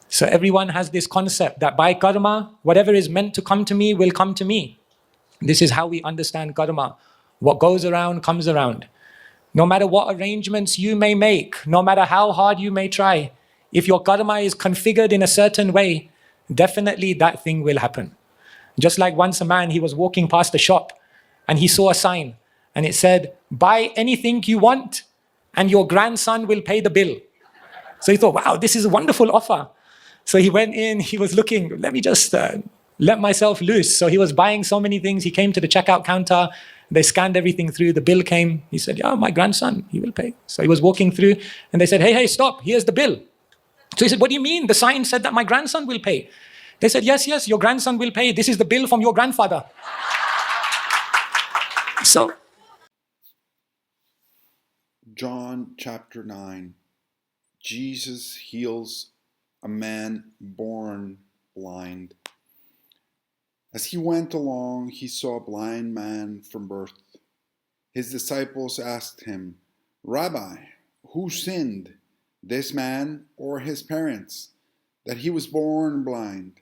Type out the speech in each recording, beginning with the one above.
So everyone has this concept that by karma, whatever is meant to come to me will come to me. This is how we understand karma. What goes around comes around. No matter what arrangements you may make, no matter how hard you may try, if your karma is configured in a certain way, definitely that thing will happen. Just like once a man, he was walking past a shop and he saw a sign and it said, buy anything you want and your grandson will pay the bill. So he thought, wow, this is a wonderful offer. So he went in, he was looking, let me just let myself loose. So he was buying so many things. He came to the checkout counter. They scanned everything through. The bill came. He said, yeah, my grandson, he will pay. So he was walking through and they said, hey, stop. Here's the bill. So he said, what do you mean? The sign said that my grandson will pay. They said, yes, your grandson will pay. This is the bill from your grandfather. So John chapter 9. Jesus heals a man born blind. As he went along, he saw a blind man from birth. His disciples asked him, Rabbi, who sinned, this man or his parents, that he was born blind?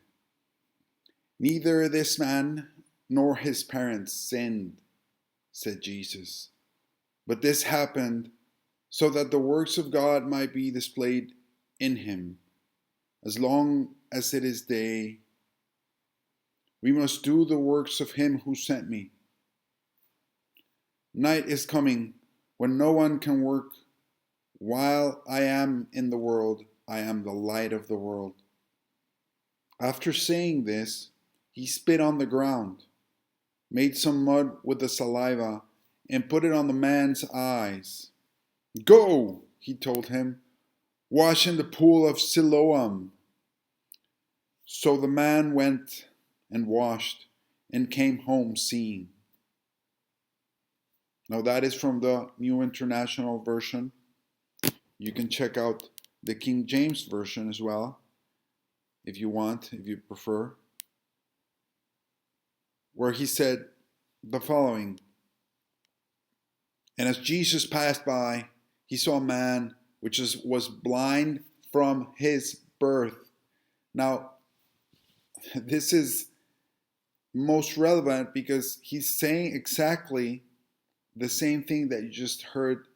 Neither this man nor his parents sinned, said Jesus. But this happened so that the works of God might be displayed in him. As long as it is day, we must do the works of him who sent me. Night is coming when no one can work. While I am in the world, I am the light of the world. After saying this, he spit on the ground, made some mud with the saliva, and put it on the man's eyes. Go, he told him, wash in the pool of Siloam. So the man went and washed and came home seeing. Now that is from the New International Version. You can check out the King James Version as well, if you want, if you prefer, where he said the following. And as Jesus passed by, he saw a man which was blind from his birth. Now, this is most relevant because he's saying exactly the same thing that you just heard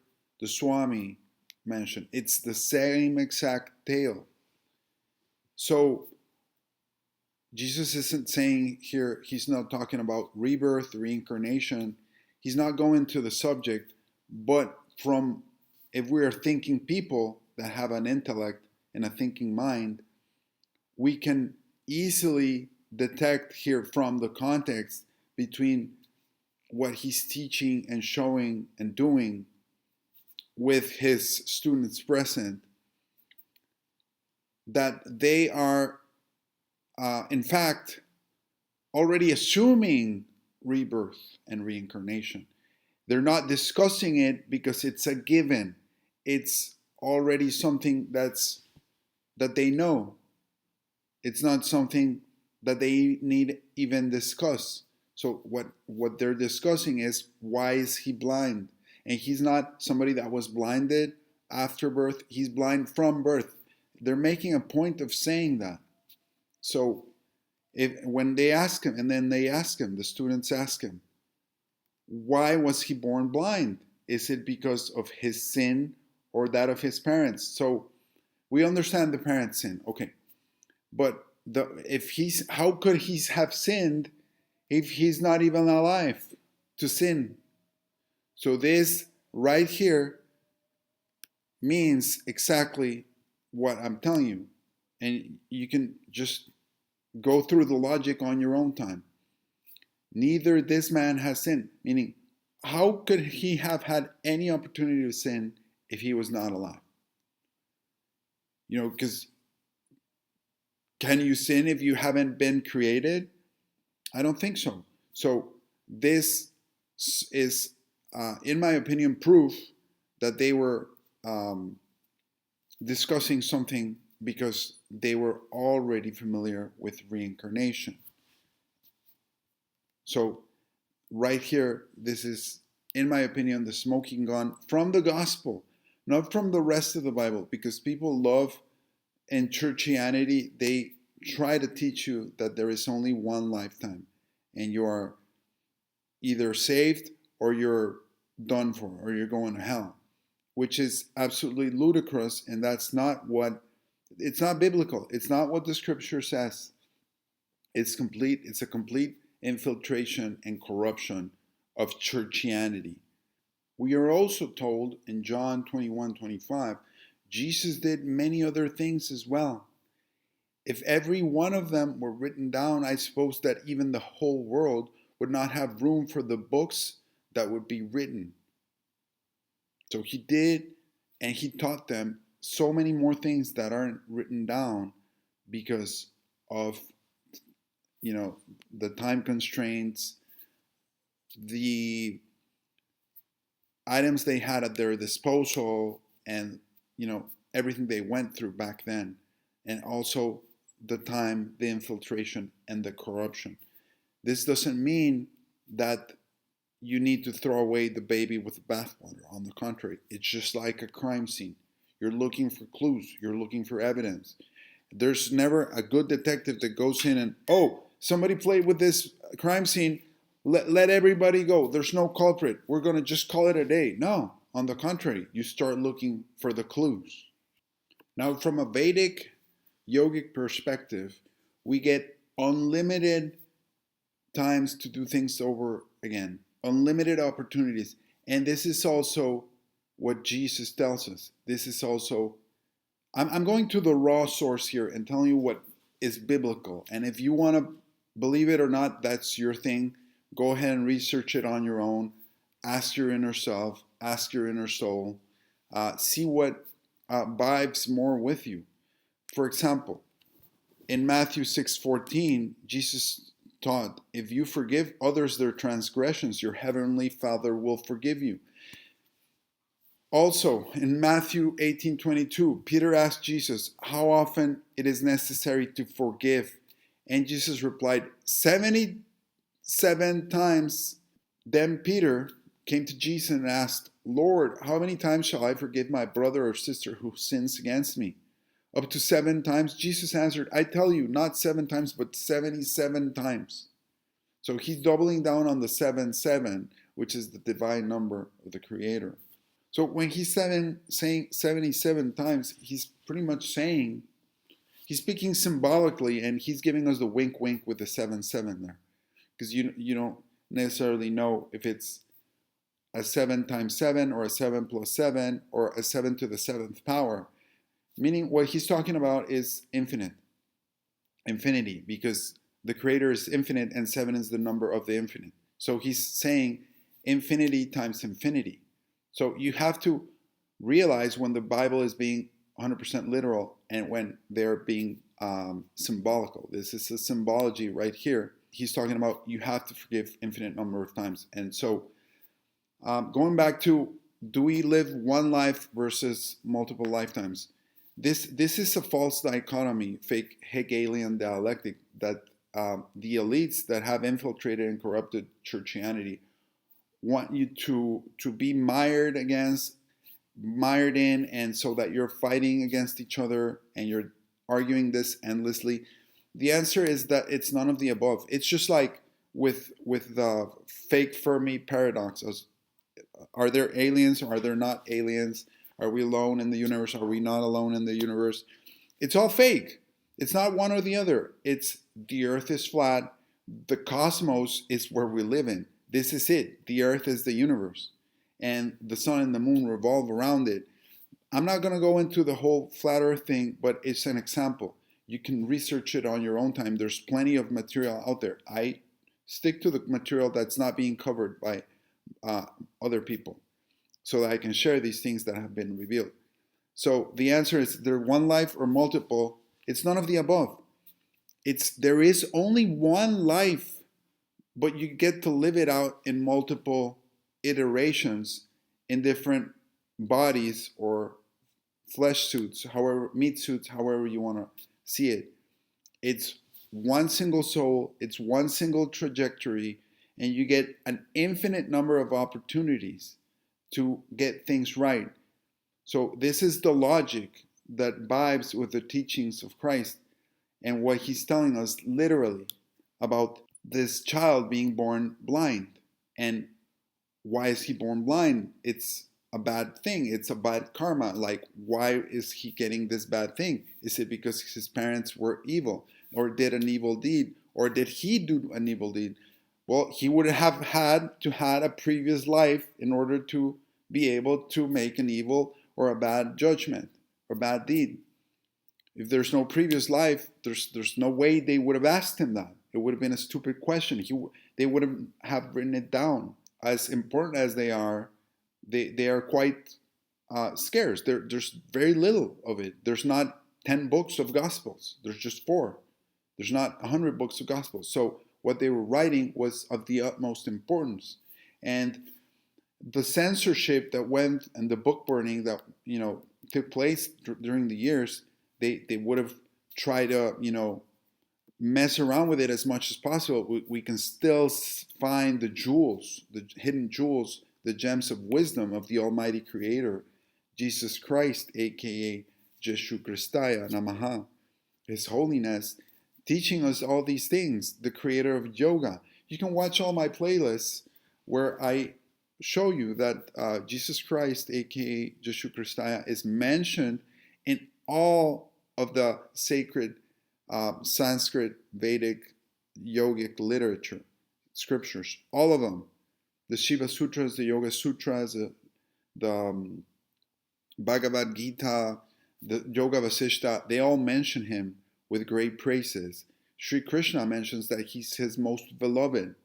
the Swami mention. It's the same exact tale. So Jesus isn't saying here, he's not talking about rebirth, reincarnation. He's not going to the subject, but from, if we are thinking people that have an intellect and a thinking mind, we can easily detect here from the context between what he's teaching and showing and doing with his students present, that they are in fact already assuming rebirth and reincarnation. They're not discussing it because it's a given. It's already something that they know. It's not something that they need even discuss. So what they're discussing is, why is he blind? And he's not somebody that was blinded after birth. He's blind from birth. They're making a point of saying that. So when they ask him, and then they ask him, the students ask him, why was he born blind? Is it because of his sin or that of his parents? So we understand the parents' sin, okay. But how could he have sinned if he's not even alive to sin? So this right here means exactly what I'm telling you. And you can just go through the logic on your own time. Neither this man has sinned, meaning how could he have had any opportunity to sin if he was not alive? Because can you sin if you haven't been created? I don't think so. So this is, in my opinion, proof that they were discussing something because they were already familiar with reincarnation. So right here, this is, in my opinion, the smoking gun from the gospel, not from the rest of the Bible, because people love in churchianity, they try to teach you that there is only one lifetime and you are either saved or you're done for, or you're going to hell, which is absolutely ludicrous. And that's not what, it's not biblical. It's not what the scripture says. It's a complete infiltration and corruption of churchianity. We are also told in John 21:25, Jesus did many other things as well. If every one of them were written down, I suppose that even the whole world would not have room for the books that would be written. So he did, and he taught them so many more things that aren't written down because of, the time constraints, the items they had at their disposal, and everything they went through back then, and also the time, the infiltration, and the corruption. This doesn't mean that you need to throw away the baby with the bathwater. On the contrary, it's just like a crime scene. You're looking for clues, you're looking for evidence. There's never a good detective that goes in and, oh, somebody played with this crime scene, let everybody go. There's no culprit. We're going to just call it a day. No, on the contrary, you start looking for the clues. Now, from a Vedic yogic perspective, we get unlimited times to do things over again, unlimited opportunities. And this is also what Jesus tells us. This is also, I'm going to the raw source here and telling you what is biblical. And if you want to believe it or not, that's your thing. Go ahead and research it on your own. Ask your inner self, ask your inner soul, see what vibes more with you. For example, in Matthew 6:14, Jesus taught, if you forgive others their transgressions, your heavenly Father will forgive you. Also, in Matthew 18:22, Peter asked Jesus how often it is necessary to forgive. And Jesus replied, 77 times. Then Peter came to Jesus and asked, Lord, how many times shall I forgive my brother or sister who sins against me? Up to 7 times? Jesus answered, I tell you, not 7 times, but 77 times. So he's doubling down on the 7, which is the divine number of the Creator. So when he's saying 77 times, he's pretty much saying, he's speaking symbolically, and he's giving us the wink with the 7 there. Because you don't necessarily know if it's a 7 times 7 or a 7 plus 7 or a 7 to the 7th power. Meaning what he's talking about is infinity, because the Creator is infinite and 7 is the number of the infinite. So he's saying infinity times infinity. So you have to realize when the Bible is being 100% literal and when they're being symbolical. This is a symbology right here. He's talking about you have to forgive infinite number of times. And so going back to, do we live one life versus multiple lifetimes? This is a false dichotomy, fake Hegelian dialectic that the elites that have infiltrated and corrupted churchianity want you to be mired in, and so that you're fighting against each other and you're arguing this endlessly. The answer is that it's none of the above. It's just like with the fake Fermi paradox. Are there aliens or are there not aliens? Are we alone in the universe? Are we not alone in the universe? It's all fake. It's not one or the other. It's the earth is flat. The cosmos is where we live in. This is it. The earth is the universe. And the sun and the moon revolve around it. I'm not going to go into the whole flat earth thing, but it's an example. You can research it on your own time. There's plenty of material out there. I stick to the material that's not being covered by other people so that I can share these things that have been revealed. So the answer is, there one life or multiple? It's none of the above. There is only one life, but you get to live it out in multiple iterations in different bodies or flesh suits, meat suits, however you want to see it. It's one single soul, it's one single trajectory, and you get an infinite number of opportunities to get things right. So this is the logic that vibes with the teachings of Christ and what he's telling us literally about this child being born blind. And why is he born blind? It's a bad thing. It's a bad karma. Like, why is he getting this bad thing? Is it because his parents were evil or did an evil deed? Or did he do an evil deed? Well, he would have had to had a previous life in order to be able to make an evil or a bad judgment or bad deed. If there's no previous life, there's no way they would have asked him that. It would have been a stupid question. They would have written it down. As important as they are quite scarce. There's very little of it. There's not 10 books of Gospels. There's just 4. There's not 100 books of Gospels. So what they were writing was of the utmost importance. And the censorship that went and the book burning that took place during the years, they would have tried to mess around with it as much as possible. We can still find the jewels, the hidden jewels, the gems of wisdom of the Almighty Creator, Jesus Christ, aka Jeshu Christaya Namaha, His Holiness, teaching us all these things, the creator of yoga. You can watch all my playlists where I show you that Jesus Christ, aka Jeshu Christaya, is mentioned in all of the sacred Sanskrit, Vedic, yogic literature, scriptures, all of them. The Shiva Sutras, the Yoga Sutras, the Bhagavad Gita, the Yoga Vasishta, they all mention him with great praises. Sri Krishna mentions that he's his most beloved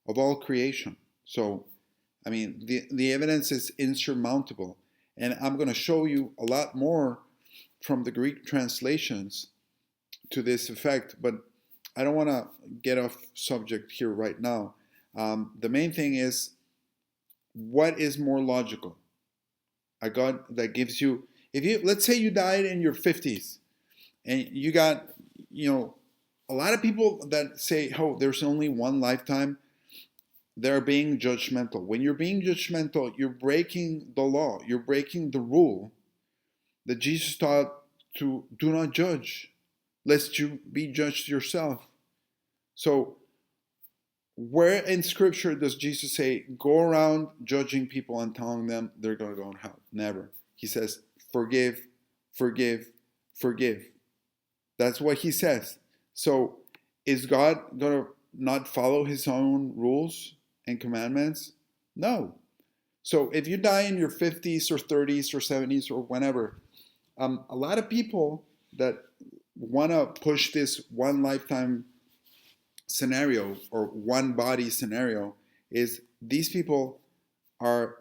of all creation. So, I mean, the evidence is insurmountable. And I'm going to show you a lot more from the Greek translations to this effect, but I don't want to get off subject here right now. The main thing is, what is more logical? A God that gives you, let's say you died in your 50s, and you got, a lot of people that say, oh, there's only one lifetime, they're being judgmental. When you're being judgmental, you're breaking the law, you're breaking the rule that Jesus taught to do not judge, lest you be judged yourself. So, where in Scripture does Jesus say, go around judging people and telling them they're going to go in hell? Never. He says, forgive, forgive, forgive. That's what he says. So, is God going to not follow his own rules and commandments? No. So, if you die in your 50s or 30s or 70s or whenever, a lot of people that want to push this one lifetime scenario or one body scenario is these people are,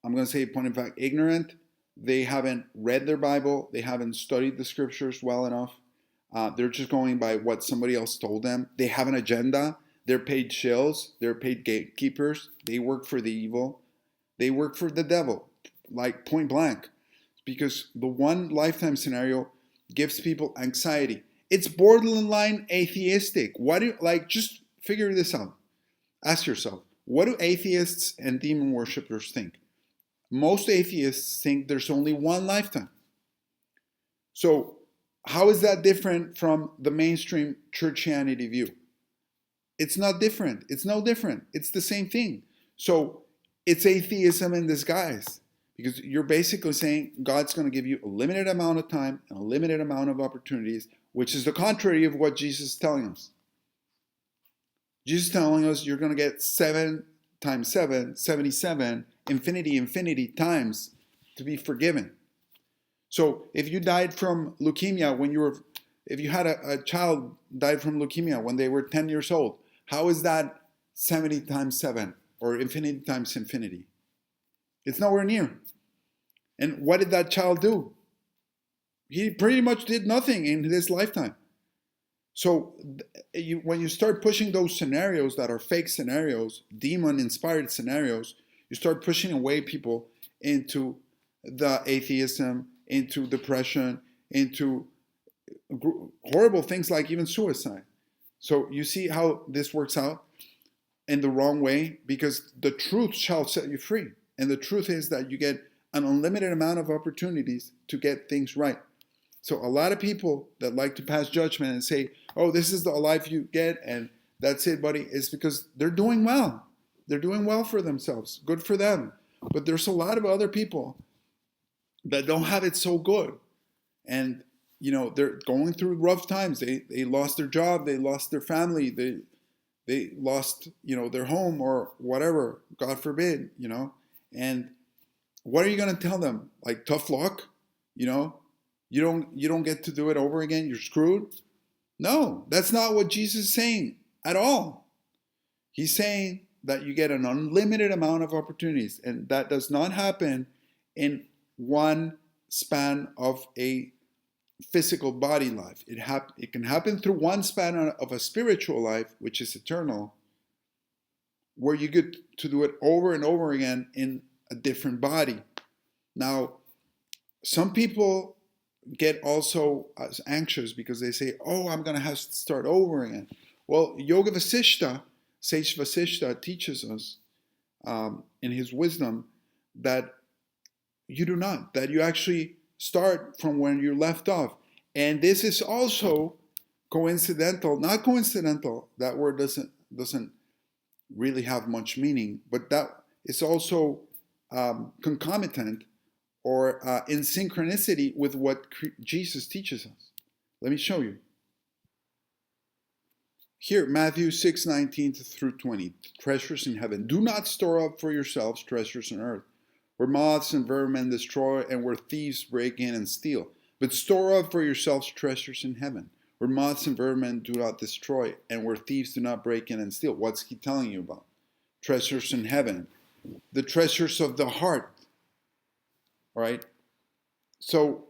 I'm going to say point in fact, ignorant. They haven't read their Bible. They haven't studied the scriptures well enough. They're just going by what somebody else told them. They have an agenda. They're paid shills. They're paid gatekeepers. They work for the evil. They work for the devil, like point blank, because the one lifetime scenario gives people anxiety. It's borderline atheistic. Just figure this out. Ask yourself, what do atheists and demon worshippers think? Most atheists think there's only one lifetime. So, how is that different from the mainstream churchianity view? It's not different. It's no different. It's the same thing. So, it's atheism in disguise. Because you're basically saying God's going to give you a limited amount of time and a limited amount of opportunities, which is the contrary of what Jesus is telling us. Jesus is telling us you're going to get 7 times 7, 77, infinity times to be forgiven. So if you died from leukemia if you had a child died from leukemia when they were 10 years old, how is that 70 times 7 or infinity times infinity? It's nowhere near. And what did that child do? He pretty much did nothing in his lifetime. So when you start pushing those scenarios that are fake scenarios, demon-inspired scenarios, you start pushing away people into the atheism, into depression, into horrible things like even suicide. So you see how this works out in the wrong way, because the truth shall set you free. And the truth is that you get an unlimited amount of opportunities to get things right. So a lot of people that like to pass judgment and say, oh, this is the life you get and that's it, buddy, is because they're doing well. They're doing well for themselves. Good for them. But there's a lot of other people that don't have it so good. And, they're going through rough times. They lost their job. They lost their family. They lost, their home or whatever, God forbid, And what are you going to tell them? Like, tough luck? You don't get to do it over again. You're screwed. No, that's not what Jesus is saying at all. He's saying that you get an unlimited amount of opportunities, and that does not happen in one span of a physical body life. It can happen through one span of a spiritual life, which is eternal, where you get to do it over and over again in a different body. Now, some people get also anxious because they say, oh, I'm going to have to start over again. Well, Yoga Vasishta, Sage Vasishta teaches us in his wisdom that you do not, that you actually start from when you left off. And this is also not coincidental. That word doesn't really have much meaning, but that is also concomitant or in synchronicity with what Jesus teaches us. Let me show you. Here, Matthew 6:19 through 20, treasures in heaven. Do not store up for yourselves treasures on earth, where moths and vermin destroy and where thieves break in and steal. But store up for yourselves treasures in heaven, where moths and vermin do not destroy and where thieves do not break in and steal. What's he telling you about? Treasures in heaven, the treasures of the heart. All right? So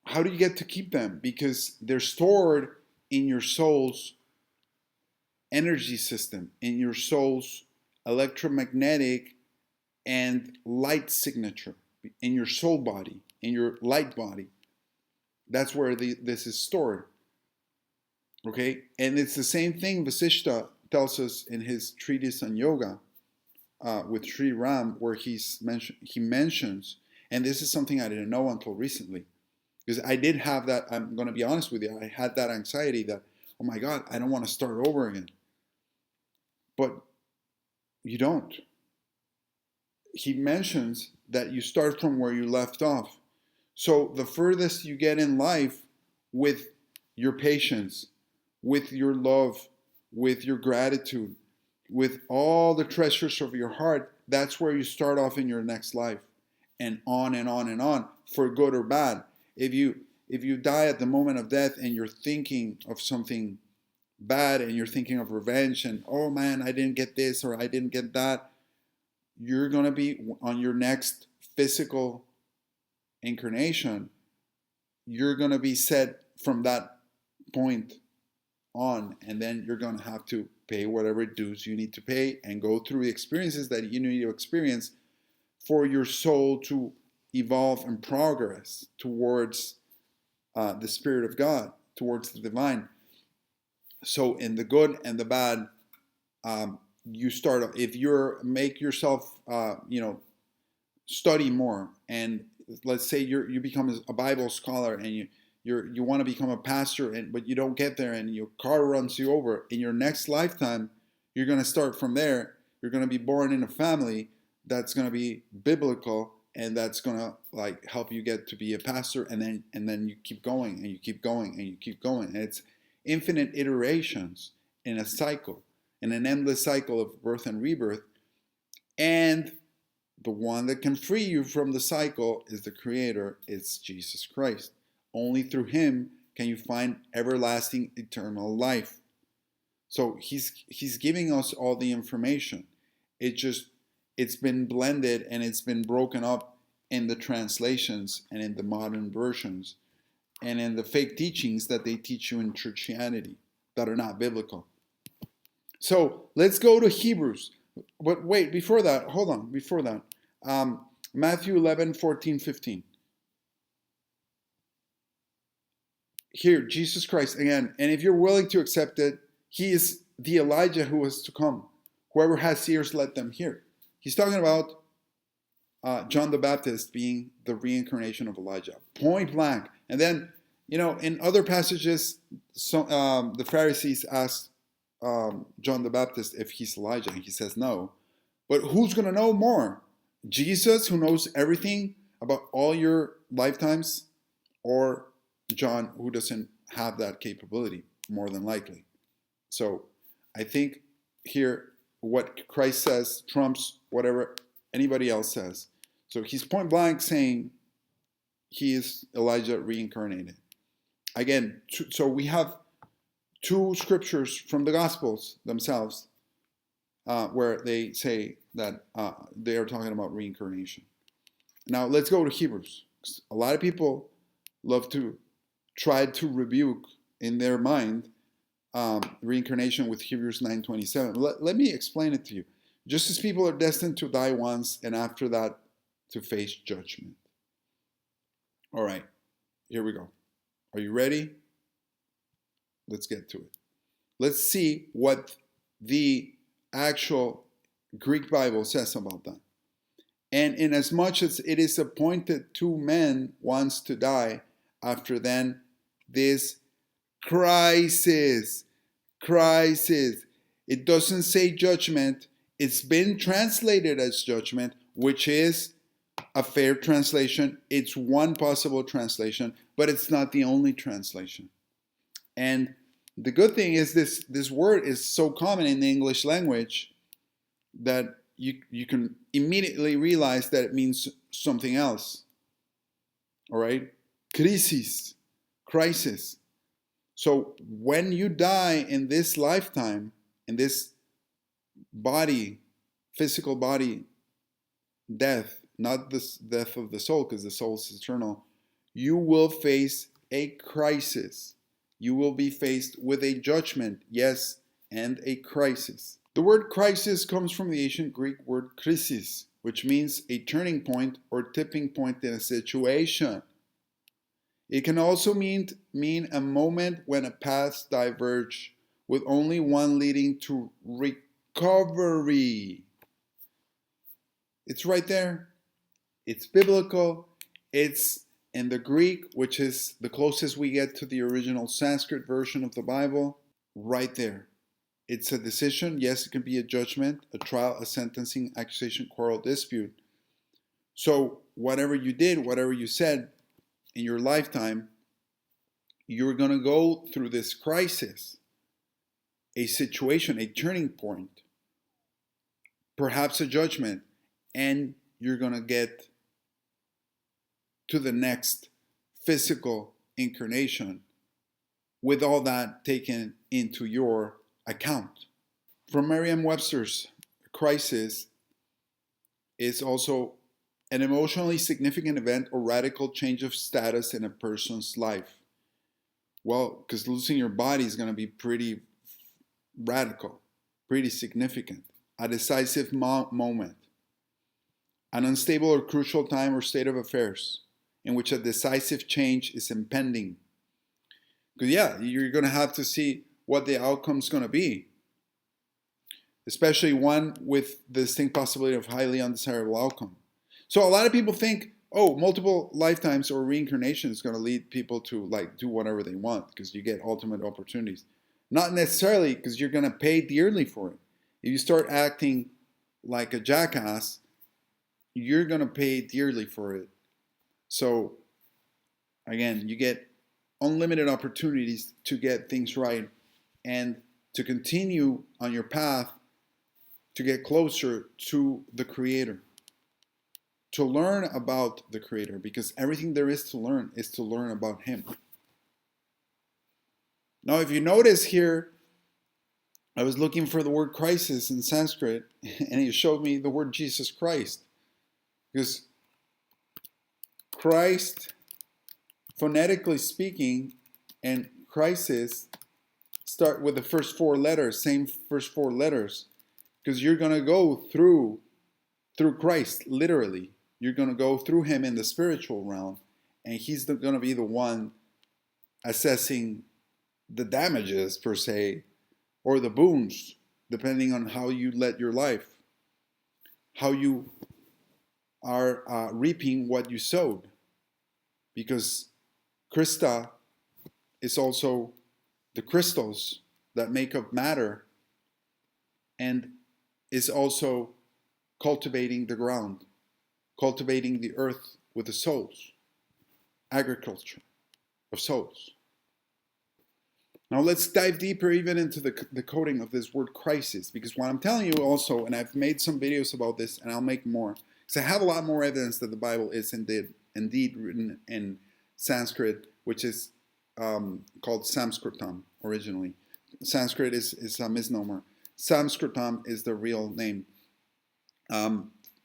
how do you get to keep them? Because they're stored in your soul's energy system, in your soul's electromagnetic and light signature, in your soul body, in your light body. That's where this is stored. Okay? And it's the same thing Vasishta tells us in his treatise on yoga with Sri Ram, where he mentions, and this is something I didn't know until recently, because I did have that, I'm going to be honest with you, I had that anxiety that, oh my God, I don't want to start over again. But you don't. He mentions that you start from where you left off. So the furthest you get in life with your patience, with your love, with your gratitude, with all the treasures of your heart, that's where you start off in your next life. And on and on and on, for good or bad. If you die at the moment of death and you're thinking of something bad and you're thinking of revenge and, oh man, I didn't get this or I didn't get that, you're going to be on your next physical incarnation, you're going to be set from that point on, and then you're going to have to pay whatever dues you need to pay and go through the experiences that you need to experience for your soul to evolve and progress towards the Spirit of God, towards the divine. So in the good and the bad, you start, if you're, make yourself, study more, and let's say you become a Bible scholar and you want to become a pastor, but you don't get there and your car runs you over. In your next lifetime, you're going to start from there. You're going to be born in a family that's going to be biblical, and that's going to help you get to be a pastor, and then you keep going and you keep going and you keep going. And it's infinite iterations in a cycle, in an endless cycle of birth and rebirth. And the one that can free you from the cycle is the Creator. It's Jesus Christ. Only through Him can you find everlasting eternal life. So He's giving us all the information. It's been blended and it's been broken up in the translations and in the modern versions and in the fake teachings that they teach you in churchianity that are not biblical. So let's go to Hebrews. But wait, before that, hold on, before that. Matthew 11, 14, 15. Here, Jesus Christ again. And if you're willing to accept it, He is the Elijah who was to come. Whoever has ears, let them hear. He's talking about John the Baptist being the reincarnation of Elijah, point blank. And then, in other passages, the Pharisees asked John the Baptist if he's Elijah, and he says no. But who's going to know more? Jesus, who knows everything about all your lifetimes, or John, who doesn't have that capability, more than likely? So I think here what Christ says trumps whatever anybody else says. So he's point blank saying he is Elijah reincarnated. Again, so we have two scriptures from the Gospels themselves where they say that they are talking about reincarnation. Now let's go to Hebrews. A lot of people love to try to rebuke in their mind reincarnation with Hebrews 9:27. Let me explain it to you. Just as people are destined to die once and after that to face judgment. All right, here we go. Are you ready? Let's get to it. Let's see what the actual Greek Bible says about that. And in as much as it is appointed to men once to die, after then this crisis. It doesn't say judgment. It's been translated as judgment, which is a fair translation. It's one possible translation, but it's not the only translation. And the good thing is this word is so common in the English language that you can immediately realize that it means something else. All right? Crisis. So when you die in this lifetime, in this body, physical body death, not the death of the soul, because the soul is eternal, you will face a crisis. You will be faced with a judgment, yes, and a crisis. The word crisis comes from the ancient Greek word krisis, which means a turning point or tipping point in a situation. It can also mean a moment when a paths diverge, with only one leading to recovery. It's right there. It's biblical. It's in the Greek, which is the closest we get to the original Sanskrit version of the Bible. Right there. It's a decision. Yes, it can be a judgment, a trial, a sentencing, accusation, quarrel, dispute. So whatever you did, whatever you said in your lifetime, you're going to go through this crisis, a situation, a turning point, perhaps a judgment, and you're going to get to the next physical incarnation with all that taken into your account. From Merriam-Webster's, crisis is also an emotionally significant event or radical change of status in a person's life. Well, because losing your body is going to be pretty radical, pretty significant, a decisive moment, an unstable or crucial time or state of affairs in which a decisive change is impending. Because yeah, you're going to have to see what the outcome's going to be, especially one with the distinct possibility of highly undesirable outcome. So a lot of people think, oh, multiple lifetimes or reincarnation is going to lead people to do whatever they want because you get ultimate opportunities. Not necessarily, because you're going to pay dearly for it. If you start acting like a jackass, you're going to pay dearly for it. So again, you get unlimited opportunities to get things right and to continue on your path to get closer to the Creator, to learn about the Creator, because everything there is to learn about Him. Now, if you notice here, I was looking for the word crisis in Sanskrit, and it showed me the word Jesus Christ. Because Christ, phonetically speaking, and crisis start with the first four letters, same first four letters. Because you're going to go through Christ, literally. You're going to go through Him in the spiritual realm, and He's going to be the one assessing the damages, per se, or the boons, depending on how you led your life, how you are reaping what you sowed, because Krista is also the crystals that make up matter, and is also cultivating the ground, cultivating the earth with the souls, agriculture of souls. Now let's dive deeper even into the coding of this word crisis, because what I'm telling you also, and I've made some videos about this, and I'll make more, because I have a lot more evidence that the Bible is indeed written in Sanskrit, which is called Sanskritam originally. Sanskrit is a misnomer. Sanskritam is the real name.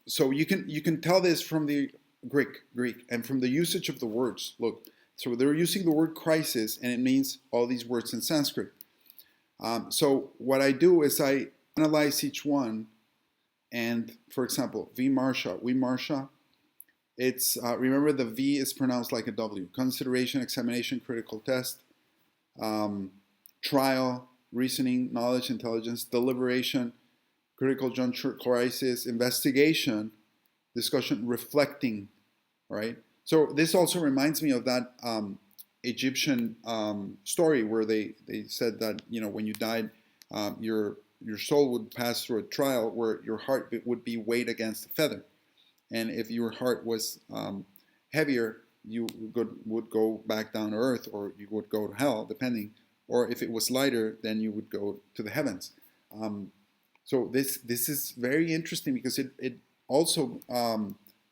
So you can tell this from the Greek, and from the usage of the words. Look, so they're using the word crisis, and it means all these words in Sanskrit. So what I do is I analyze each one, and for example, Vimarsha, it's remember the V is pronounced like a W. Consideration, examination, critical test, trial, reasoning, knowledge, intelligence, deliberation, critical juncture, crisis, investigation, discussion, reflecting, right? So this also reminds me of that Egyptian story where they said that, you know, when you died, your soul would pass through a trial where your heart would be weighed against a feather. And if your heart was heavier, you would go back down to earth, or you would go to hell, depending. Or if it was lighter, then you would go to the heavens. So this is very interesting, because it also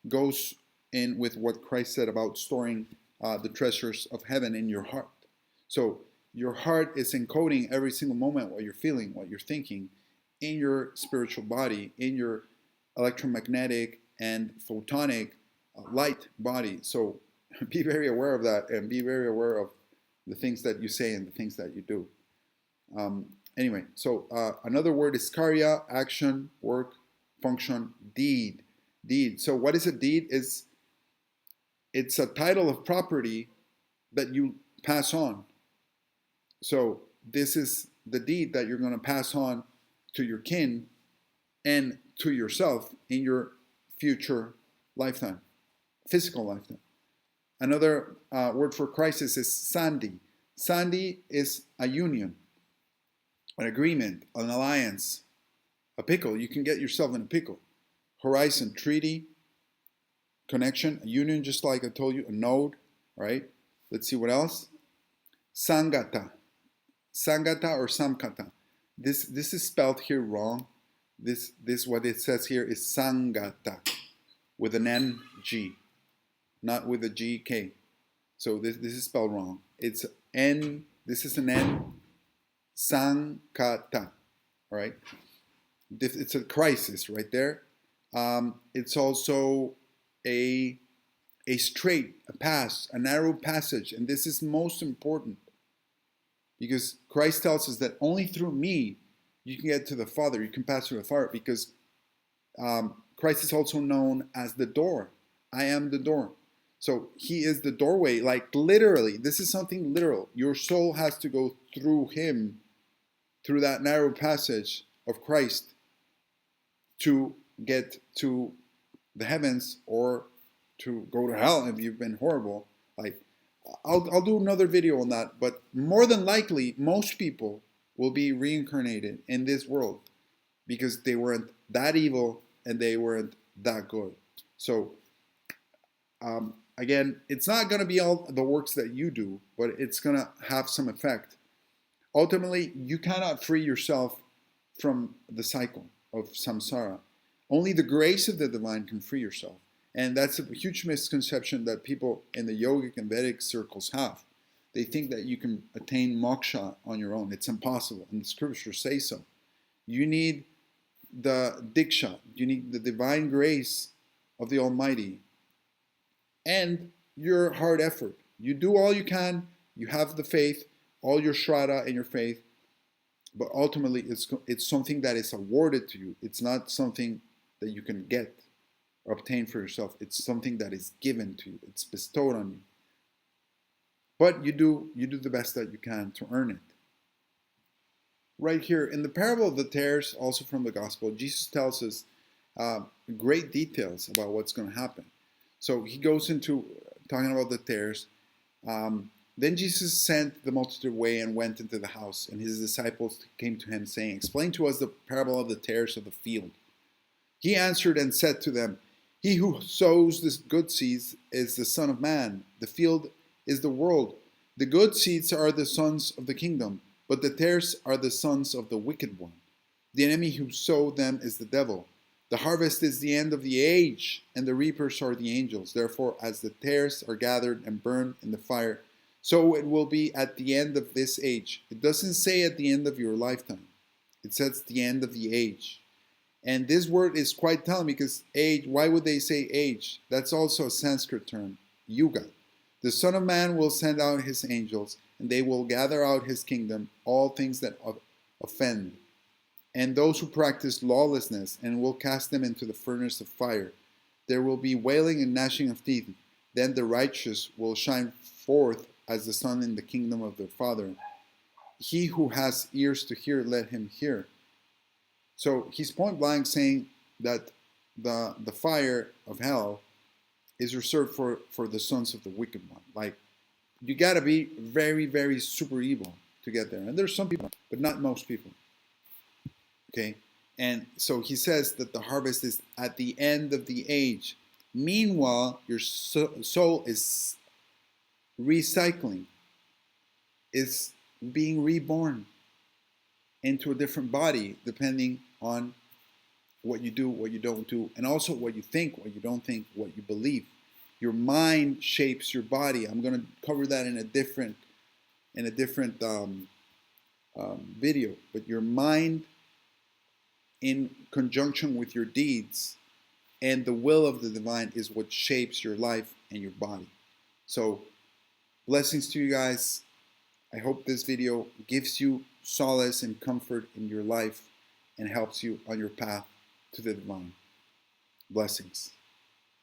goes in with what Christ said about storing the treasures of heaven in your heart. So your heart is encoding every single moment what you're feeling, what you're thinking, in your spiritual body, in your electromagnetic and photonic light body. So be very aware of that, and be very aware of the things that you say and the things that you do. Anyway, so another word is karya, action, work, function, deed. Deed. So what is a deed? It's a title of property that you pass on. So this is the deed that you're going to pass on to your kin and to yourself in your future lifetime, physical lifetime. Another word for crisis is sandhi. Sandhi is a union, an agreement, an alliance, a pickle. You can get yourself in a pickle. Horizon, treaty, connection, a union, just like I told you, a node, right? Let's see what else. Sangata. Sangata or samkata. This is spelled here wrong. This what it says here is sangata with an NG, not with a GK. So this is spelled wrong. It's N, this is an N, Sankata, all right? It's a crisis right there. It's also a straight, a pass, a narrow passage. And this is most important, because Christ tells us that only through me you can get to the Father. You can pass through the Father, because Christ is also known as the door. I am the door. So he is the doorway, like literally. This is something literal. Your soul has to go through him, through that narrow passage of Christ, to get to the heavens, or to go to hell if you've been horrible. Like, I'll do another video on that, but more than likely, most people will be reincarnated in this world, because they weren't that evil and they weren't that good. So, again, it's not going to be all the works that you do, but it's going to have some effect. Ultimately, you cannot free yourself from the cycle of samsara. Only the grace of the divine can free yourself. And that's a huge misconception that people in the yogic and Vedic circles have. They think that you can attain moksha on your own. It's impossible, and the scriptures say so. You need the diksha, you need the divine grace of the Almighty, and your hard effort. You do all you can, you have the faith, all your shraddha and your faith, but ultimately it's something that is awarded to you. It's not something that you can get or obtain for yourself. It's something that is given to you. It's bestowed on you. But you do the best that you can to earn it. Right here in the parable of the tares, also from the gospel, Jesus tells us great details about what's going to happen. So he goes into talking about the tares. Then Jesus sent the multitude away and went into the house, and his disciples came to him, saying, "Explain to us the parable of the tares of the field." He answered and said to them, "He who sows the good seeds is the Son of Man. The field is the world. The good seeds are the sons of the kingdom, but the tares are the sons of the wicked one. The enemy who sowed them is the devil. The harvest is the end of the age, and the reapers are the angels. Therefore, as the tares are gathered and burned in the fire, so it will be at the end of this age." It doesn't say at the end of your lifetime. It says the end of the age. And this word is quite telling, because age, why would they say age? That's also a Sanskrit term, yuga. The Son of Man will send out his angels, and they will gather out his kingdom, all things that offend, and those who practice lawlessness, and will cast them into the furnace of fire. There will be wailing and gnashing of teeth. Then the righteous will shine forth as the sun in the kingdom of their Father. He who has ears to hear, let him hear. So he's point blank saying that the fire of hell is reserved for the sons of the wicked one. Like, you got to be very, very super evil to get there. And there's some people, but not most people. Okay? And so he says that the harvest is at the end of the age. Meanwhile, your soul is recycling, is being reborn into a different body, depending on what you do, what you don't do, and also what you think, what you don't think, what you believe. Your mind shapes your body. I'm going to cover that in a different video. But your mind, in conjunction with your deeds and the will of the divine, is what shapes your life and your body. So, blessings to you guys. I hope this video gives you solace and comfort in your life and helps you on your path to the divine. Blessings.